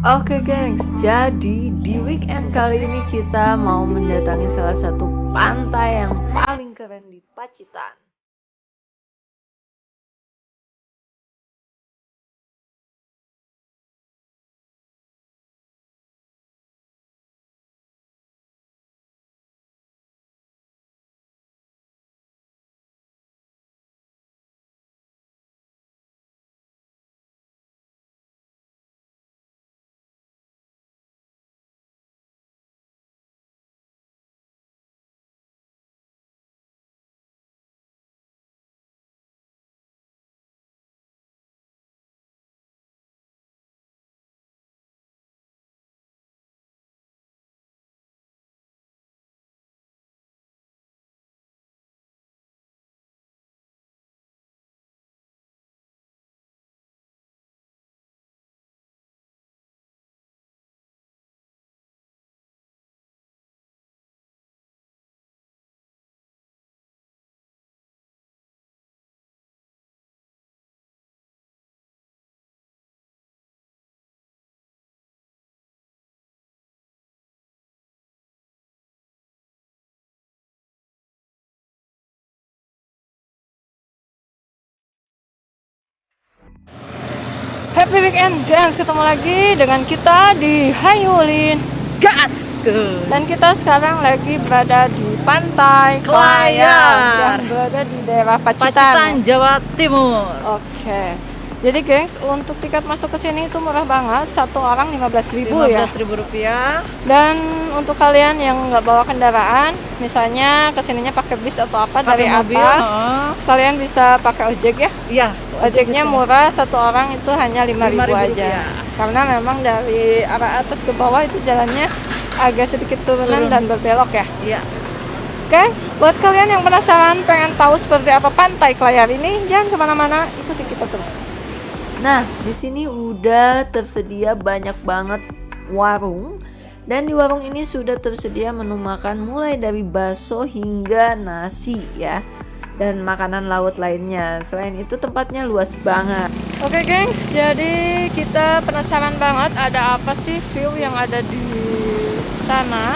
Oke gengs, jadi di weekend kali ini kita mau mendatangi salah satu pantai yang paling keren di Pacitan. Happy weekend gengs, ketemu lagi dengan kita di Hayulin Gas ke dan kita sekarang lagi berada di Pantai Klayan yang berada di daerah Pacitan, Pacitan. Jawa Timur. Oke. Jadi gengs, untuk tiket masuk ke sini itu murah banget, satu orang 15.000 ya. Rp15.000. Dan untuk kalian yang nggak bawa kendaraan, misalnya kesininya pakai bis atau apa dari Mobil, atas, kalian bisa pakai ojek ya. Iya, Ojeknya murah, satu orang itu hanya 5.000 Rp5.000 aja. Karena memang dari arah atas ke bawah itu jalannya agak sedikit turunan dan berbelok ya. Iya. Oke, buat kalian yang penasaran pengen tahu seperti apa Pantai Klayan ini, jangan kemana-mana, ikuti kita terus. Nah, di sini udah tersedia banyak banget warung, dan di warung ini sudah tersedia menu makan mulai dari bakso hingga nasi ya, dan makanan laut lainnya. Selain itu tempatnya luas banget. Oke gengs, jadi kita penasaran banget ada apa sih view yang ada di sana.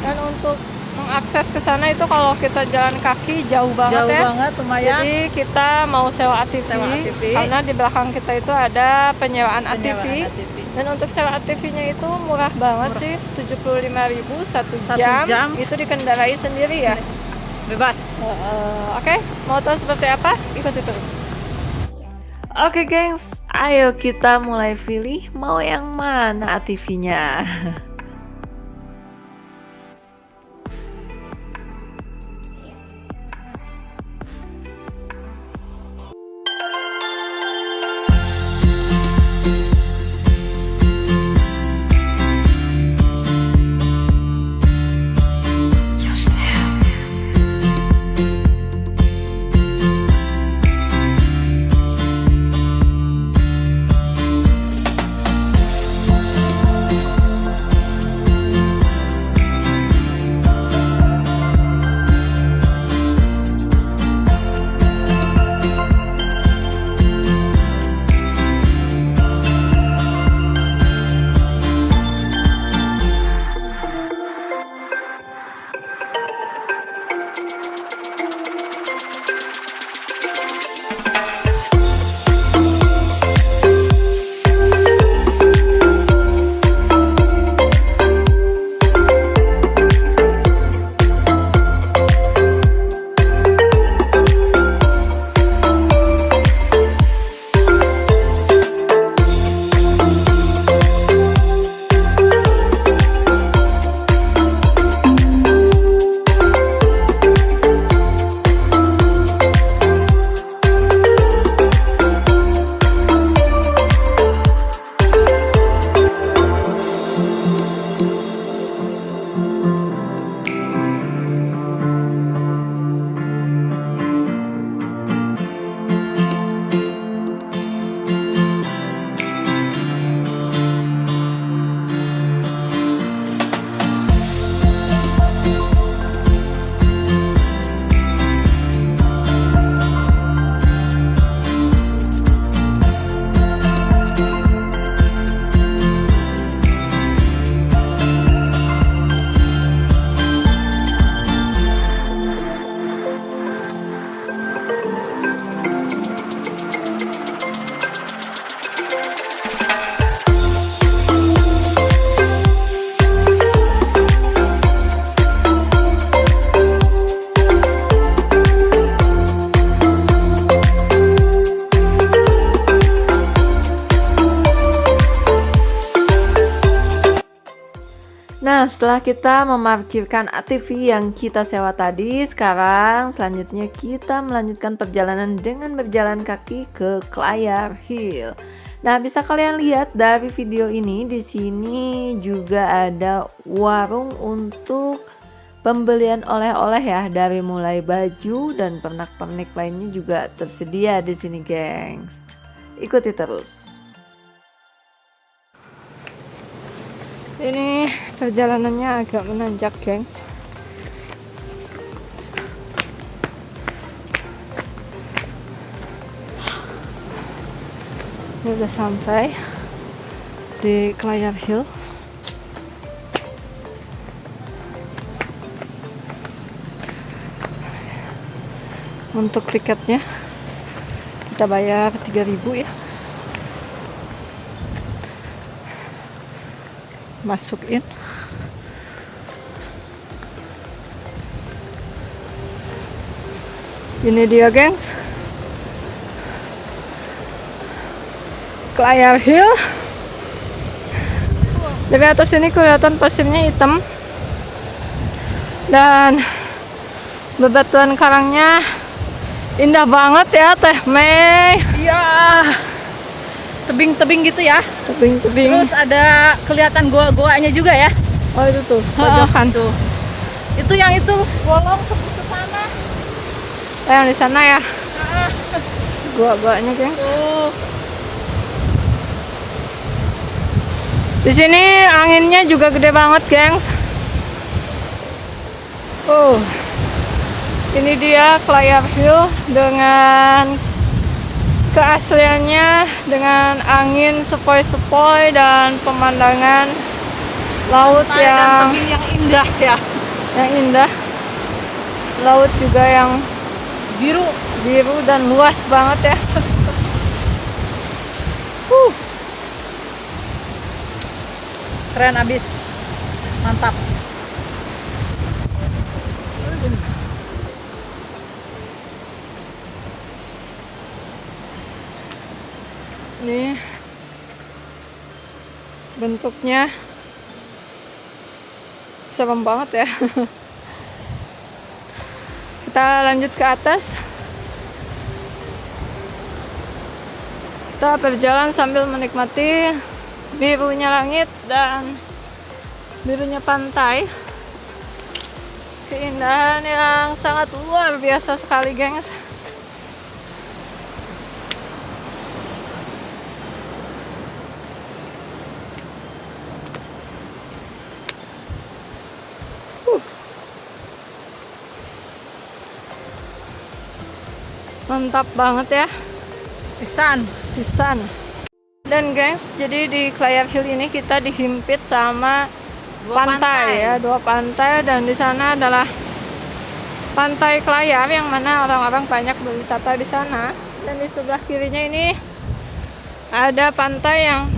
Dan untuk mengakses ke sana itu kalau kita jalan kaki jauh banget Jauh ya. banget, lumayan. Jadi kita mau sewa ATV, karena di belakang kita itu ada penyewaan ATV. Dan untuk sewa ATV-nya itu murah banget sih, 75.000 satu jam. Itu dikendarai sendiri ya. Bebas. Oke, mau tahu seperti apa? Ikuti terus. Oke gengs, ayo kita mulai pilih mau yang mana ATV-nya. Nah, setelah kita memarkirkan ATV yang kita sewa tadi, sekarang selanjutnya kita melanjutkan perjalanan dengan berjalan kaki ke Clayar Hill. Nah, bisa kalian lihat dari video ini, di sini juga ada warung untuk pembelian oleh-oleh ya, dari mulai baju dan pernak-pernik lainnya juga tersedia di sini, gengs. Ikuti terus. Ini perjalanannya agak menanjak, gengs. Ini udah sampai di Clayar Hill. Untuk tiketnya kita bayar 3.000 ya. Masukin. Ini dia, gengs, Clayar Hill. Dari atas ini kelihatan pasirnya hitam dan bebatuan karangnya indah banget ya, Teh Mei. Iya. Tebing-tebing gitu ya. Tebing-tebing. Terus ada kelihatan goa-goanya juga ya. Oh, itu tuh pojokan tuh. Itu yang itu bolong ke sana. yang di sana ya. Gua-guanya, gengs. Tuh. Di sini anginnya juga gede banget, gengs. Ini dia Clayar Hill dengan keasliannya, dengan angin sepoi-sepoi dan pemandangan laut Dan yang tebing yang indah ya. indah. Laut juga yang biru dan luas banget ya. Keren abis. Mantap. Ini bentuknya serem banget ya. Kita lanjut ke atas. Kita berjalan sambil menikmati birunya langit dan birunya pantai. Keindahan yang sangat luar biasa sekali, gengs. Mantap banget ya, Pisan. Dan gengs, jadi di Clayar Hill ini kita dihimpit sama pantai ya, dua pantai, dan di sana adalah Pantai Clayar yang mana orang-orang banyak berwisata di sana. Dan di sebelah kirinya ini ada pantai yang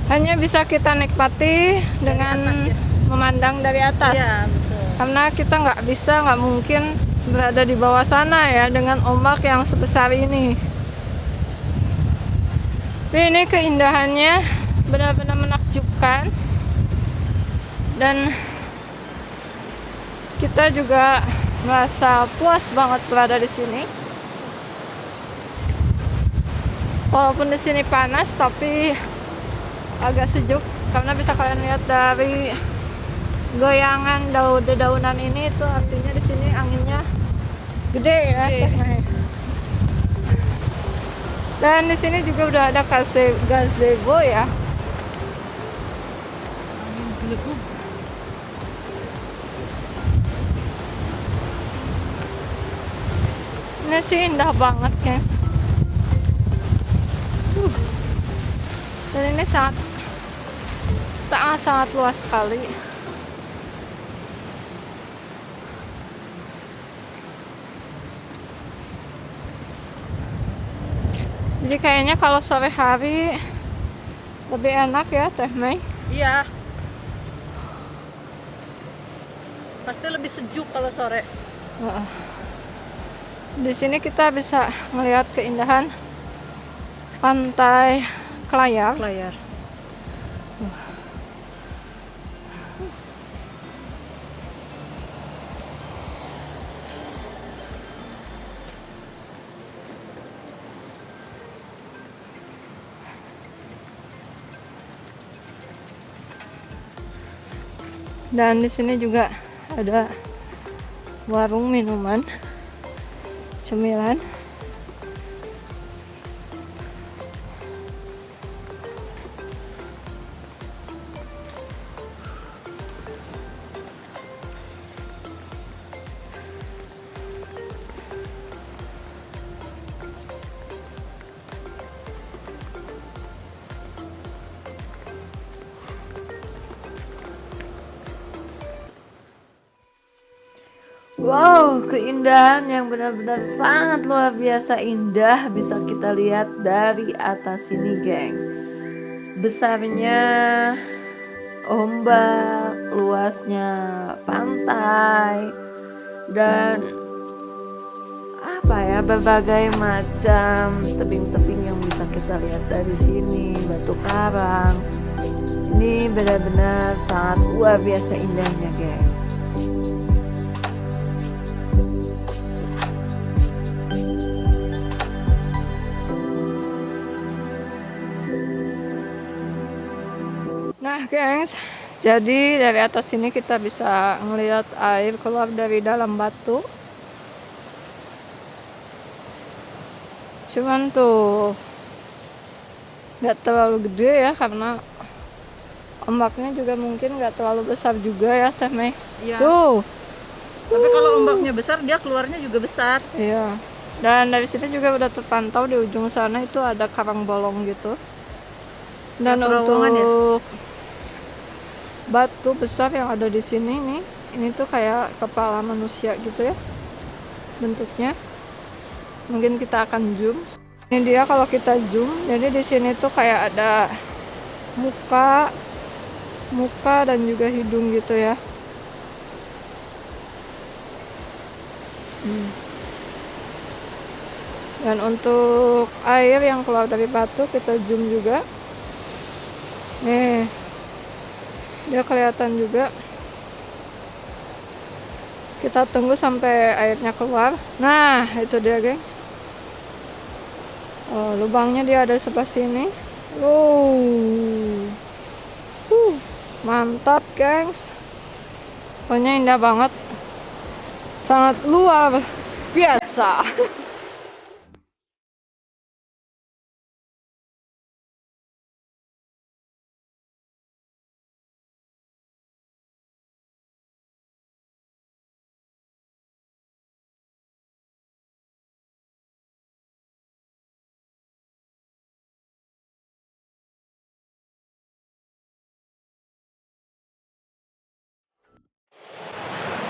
hanya bisa kita nikmati dengan atas ya? memandang dari atas. Iya, betul. Karena kita nggak mungkin berada di bawah sana ya, dengan ombak yang sebesar ini. Tapi ini keindahannya benar-benar menakjubkan, dan kita juga merasa puas banget berada di sini. Walaupun di sini panas, tapi agak sejuk karena bisa kalian lihat dari goyangan dedaunan ini, itu artinya di sini anginnya gede ya. Dan di sini juga udah ada gazebo ya. Angin gelembung. Ini sih indah banget, guys. Dan ini sangat luas sekali. Jadi kayaknya kalau sore hari lebih enak ya, Teh Mei. Iya. Pasti lebih sejuk kalau sore. Di sini kita bisa melihat keindahan Pantai Clayar. Dan di sini juga ada warung minuman, cemilan. Wow, keindahan yang benar-benar sangat luar biasa indah bisa kita lihat dari atas sini, gengs. Besarnya ombak, luasnya pantai, dan apa ya, berbagai macam tebing-tebing yang bisa kita lihat dari sini, batu karang. Ini benar-benar sangat luar biasa indahnya, gengs. Nah, gengs, jadi dari atas sini kita bisa ngelihat air keluar dari dalam batu. Cuman tuh nggak terlalu gede ya, karena ombaknya juga mungkin nggak terlalu besar juga ya, Teh Mei. Iya. Tuh, Tapi kalau ombaknya besar, dia keluarnya juga besar. iya. Dan dari sini juga udah terpantau di ujung sana itu ada karang bolong gitu. Dan Batu terowongan ya? untuk batu besar yang ada di sini nih, ini tuh kayak kepala manusia gitu ya bentuknya. Mungkin kita akan zoom. Ini dia kalau kita zoom. Jadi di sini tuh kayak ada muka dan juga hidung gitu ya. Dan untuk air yang keluar dari batu kita zoom juga. Nih, dia kelihatan juga. Kita tunggu sampai airnya keluar. Nah, itu dia, gengs. Oh, lubangnya dia ada sebelah sini. Mantap, gengs. Pokoknya indah banget. Sangat luar biasa.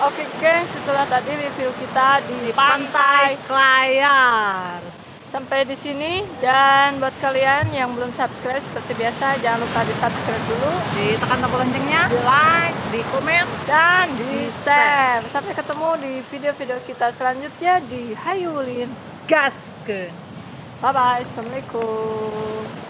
Oke, gengs, itulah tadi review kita di Pantai Klayar. Sampai di sini. Dan buat kalian yang belum subscribe, seperti biasa jangan lupa di subscribe dulu, Ditekan tombol loncengnya, di like, di komen, dan di share. Sampai ketemu di video-video kita selanjutnya di Hayulin. gaskeun. Bye bye, assalamualaikum.